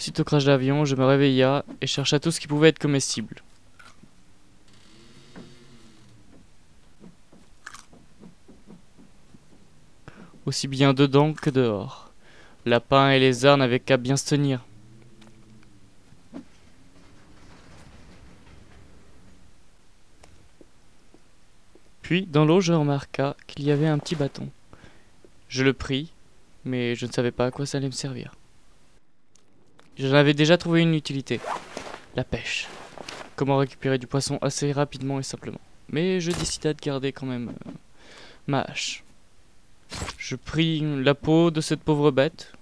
Suite au crash d'avion, je me réveilla et chercha tout ce qui pouvait être comestible. Aussi bien dedans que dehors. Lapins et lézards n'avaient qu'à bien se tenir. Puis, dans l'eau, je remarqua qu'il y avait un petit bâton. Je le pris, mais je ne savais pas à quoi ça allait me servir. J'en avais déjà trouvé une utilité. La pêche. Comment récupérer du poisson assez rapidement et simplement. Mais je décida de garder quand même ma hache. Je pris la peau de cette pauvre bête.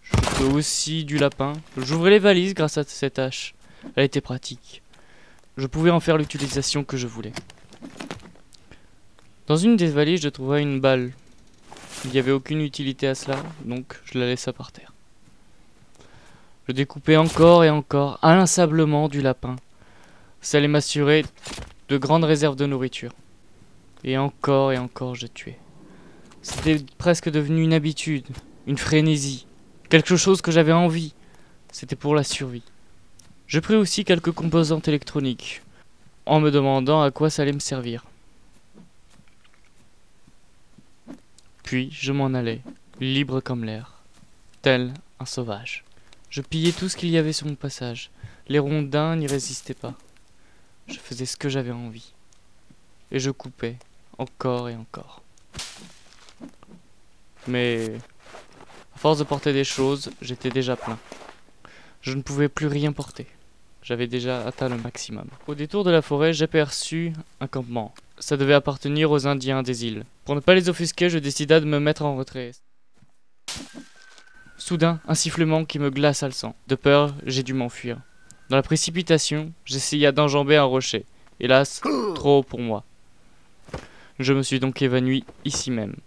Je pris aussi du lapin. J'ouvrais les valises grâce à cette hache. Elle était pratique. Je pouvais en faire l'utilisation que je voulais. Dans une des valises, je trouvai une balle. Il n'y avait aucune utilité à cela, donc je la laissa par terre. Je découpais encore et encore, inlassablement, du lapin. Ça allait m'assurer de grandes réserves de nourriture. Et encore je tuais. C'était presque devenu une habitude, une frénésie, quelque chose que j'avais envie. C'était pour la survie. Je pris aussi quelques composantes électroniques, en me demandant à quoi ça allait me servir. Puis je m'en allais, libre comme l'air, tel un sauvage. Je pillais tout ce qu'il y avait sur mon passage. Les rondins n'y résistaient pas. Je faisais ce que j'avais envie. Et je coupais, encore et encore. Mais, à force de porter des choses, j'étais déjà plein. Je ne pouvais plus rien porter. J'avais déjà atteint le maximum. Au détour de la forêt, j'aperçus un campement. Ça devait appartenir aux Indiens des îles. Pour ne pas les offusquer, je décida de me mettre en retrait. Soudain, un sifflement qui me glaça le sang. De peur, j'ai dû m'enfuir. Dans la précipitation, j'essaya d'enjamber un rocher. Hélas, trop haut pour moi. Je me suis donc évanoui ici même.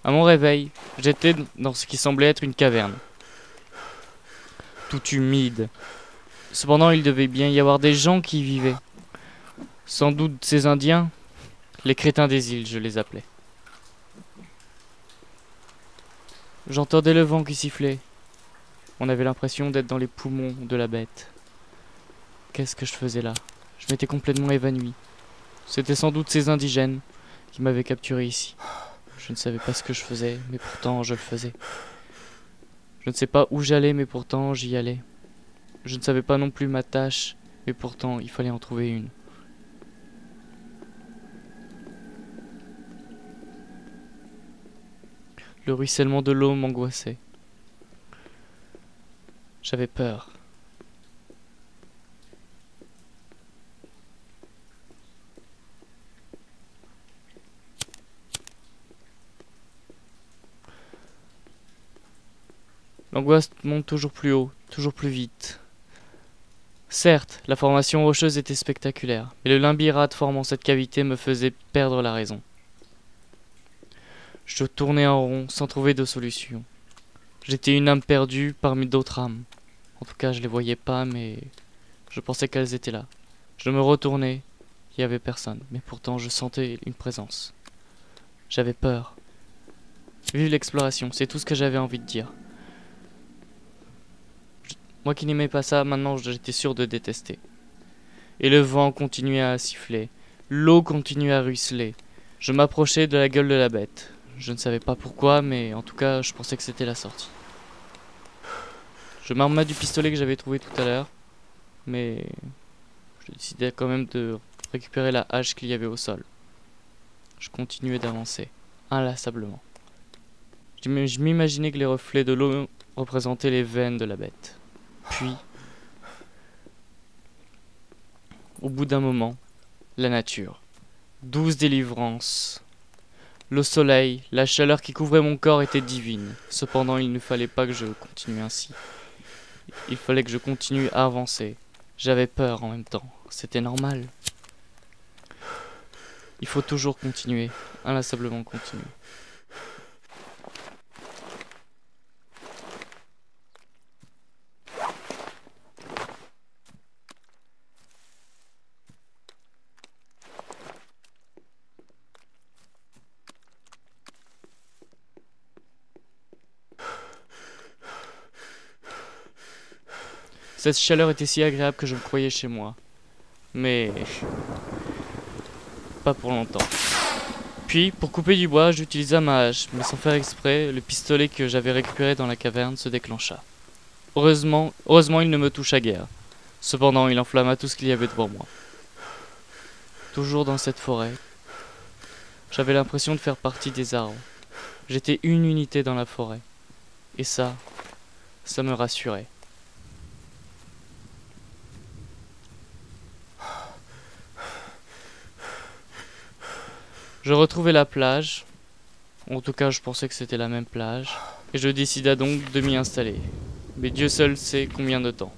À mon réveil, j'étais dans ce qui semblait être une caverne. Tout humide. Cependant, il devait bien y avoir des gens qui y vivaient. Sans doute ces Indiens, les crétins des îles, je les appelais. J'entendais le vent qui sifflait. On avait l'impression d'être dans les poumons de la bête. Qu'est-ce que je faisais là? Je m'étais complètement évanoui. C'était sans doute ces indigènes qui m'avaient capturé ici. Je ne savais pas ce que je faisais, mais pourtant je le faisais. Je ne sais pas où j'allais, mais pourtant j'y allais. Je ne savais pas non plus ma tâche, mais pourtant il fallait en trouver une. Le ruissellement de l'eau m'angoissait. J'avais peur. L'angoisse monte toujours plus haut, toujours plus vite. Certes, la formation rocheuse était spectaculaire, mais le limbirate formant cette cavité me faisait perdre la raison. Je tournais en rond sans trouver de solution. J'étais une âme perdue parmi d'autres âmes. En tout cas, je les voyais pas, mais je pensais qu'elles étaient là. Je me retournais, il n'y avait personne, mais pourtant je sentais une présence. J'avais peur. Vive l'exploration, c'est tout ce que j'avais envie de dire. Moi qui n'aimais pas ça, maintenant j'étais sûr de détester. Et le vent continuait à siffler. L'eau continuait à ruisseler. Je m'approchais de la gueule de la bête. Je ne savais pas pourquoi, mais en tout cas, je pensais que c'était la sortie. Je m'arma du pistolet que j'avais trouvé tout à l'heure, mais je décidai quand même de récupérer la hache qu'il y avait au sol. Je continuais d'avancer, inlassablement. Je m'imaginais que les reflets de l'eau représentaient les veines de la bête. Puis, au bout d'un moment, la nature. Douce délivrance. Le soleil, la chaleur qui couvrait mon corps était divine. Cependant, il ne fallait pas que je continue ainsi. Il fallait que je continue à avancer. J'avais peur en même temps. C'était normal. Il faut toujours continuer, inlassablement continuer. Cette chaleur était si agréable que je me croyais chez moi. Mais pas pour longtemps. Puis, pour couper du bois, j'utilisa ma hache, mais sans faire exprès, le pistolet que j'avais récupéré dans la caverne se déclencha. Heureusement, il ne me toucha guère. Cependant, il enflamma tout ce qu'il y avait devant moi. Toujours dans cette forêt, j'avais l'impression de faire partie des arbres. J'étais une unité dans la forêt. Et ça me rassurait. Je retrouvai la plage. En tout cas, je pensais que c'était la même plage. Et je décida donc de m'y installer. Mais Dieu seul sait combien de temps.